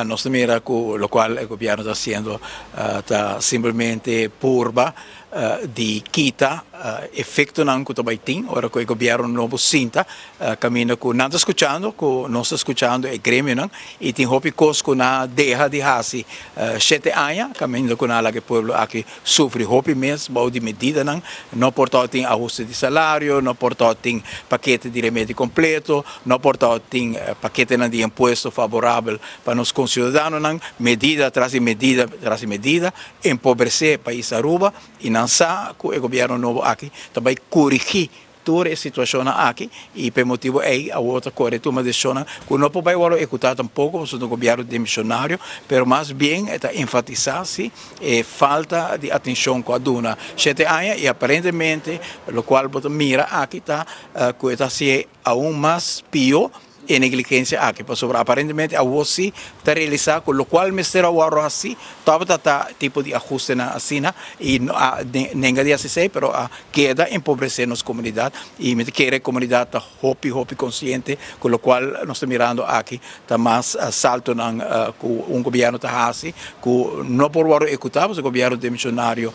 No se mira lo cual el gobierno está haciendo, está simplemente purba de quita efecto nan que também ahora que el gobierno nuevo sinta camina que não está escuchando, que não está escuchando el gremio nan e tem hopi cos que na deja de hasi 7 anos caminho que na que pueblo aqui sofre hopi mês bau de medida nan não portar tem ajuste de salário, não portar tem paquete de remédio completo, não portar tem paquete nan de imposto favorável para os cidadãos nan medida atrás de medida empobrecer o país Aruba e não sa que o governo novo aqui também corrigir toda a situação aqui e por motivo aí a outra corretura de zona que não pode executar tampouco o governo demissionário, mas mais bem está enfatizar se falta de atenção com a dona 7 anos e aparentemente o qual mira aqui está que está se aún mais pior e negligência aqui, porque aparentemente a você está realizando, com o qual o Ministério agora assim, está tipo de ajuste na assina e ninguém diz assim, mas queda empobrecer as comunidades e me quer a comunidade está hopi consciente, com o qual nós estamos mirando aqui, está mais salto com governo está assim, que não por executar, porque o governo demissionário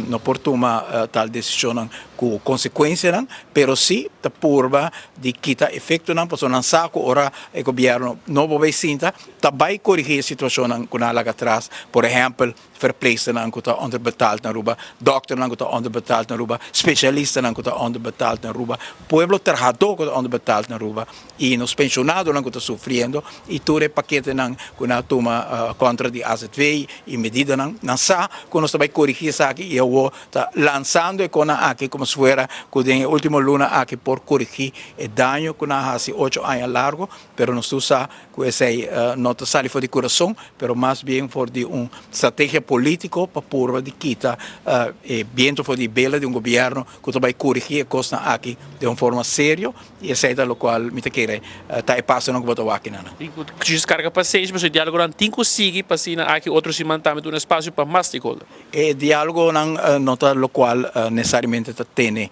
não por tomar tal decisão com consequência, mas sim está purba de quitar efeito não, porque não sabe ora o governo não vai sinta também corrigir a situação que na lá atrás, por exemplo, verpleegster que está onderbetaald na Aruba, dokter que está onderbetaald na Aruba, specialisten que está onderbetaald na Aruba, pueblo trabajador que está onderbetaald na Aruba e nos pensionados que está sofrendo e todo o paquete que na toma contra de AZV e medida não sa que nós também corrigir isso aqui e eu está lançando a cona aqui como se fuera que tem a última luna aqui por corrigir o dano que na hace 8 anos largo, pero nós usa que esse não está sale for de coração, pero mais bem for de estratégia político para purva de quita viento for de bela de governo que vai corrigir a costa aqui de uma forma séria e essa é o qual me te quer tá passando com botar aqui nana. Descarga para 6, mas o diálogo não tem que seguir para assim aqui outros se mantém um espaço para mais stakeholder. O diálogo não está o qual necessariamente tem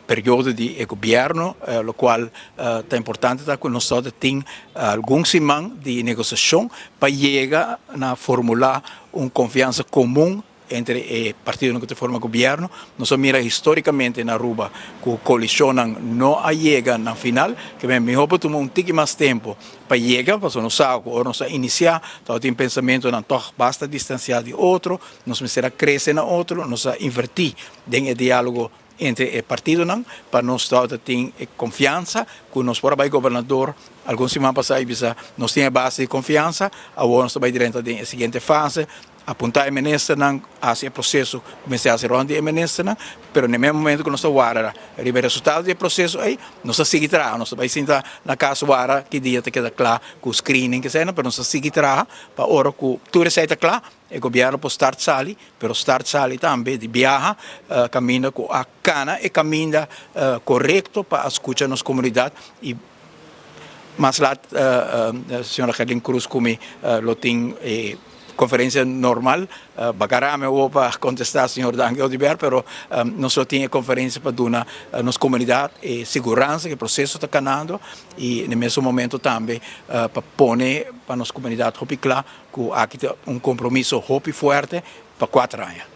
período de governo, o qual é importante que nós tem algum semana de negociação para chegar a formular uma confiança comum entre o partido que forma governo. Nós mira historicamente na Aruba que coalicionam não chega na final, que é melhor para tomar tique mais tempo para chegar, porque não sabe, ou nós iniciar, então tem pensamento não basta distanciar de outro, nós será crescer na outro, nós invertir em diálogo entre o partido para nós ter confiança que nós para o governador alguns semanas passadas nós temos base de confiança agora nós estamos direto na seguinte fase apontar a ministra hacia o processo começar a ser onde a ministra mas no mesmo momento que nós estamos agora o resultado do processo aí nós seguir nós vai sentar na casa agora que dia te queda claro com o screening que seja mas nós seguir para hora que tudo está claro o governo pode estar sali, pero estar sali também de viaja, caminha com a cana e caminha correto para escutar nas comunidades e mas lá a senhora Helen Cruz como lo tem conferência normal, bagarame ou para contestar o senhor Daniel Odiber, pero nós só tínhamos conferência para dar nas comunidades segurança que o processo está canando e no mesmo momento também para pôr para nas comunidades hopi claro que aqui tem compromisso hopi forte para 4 anos.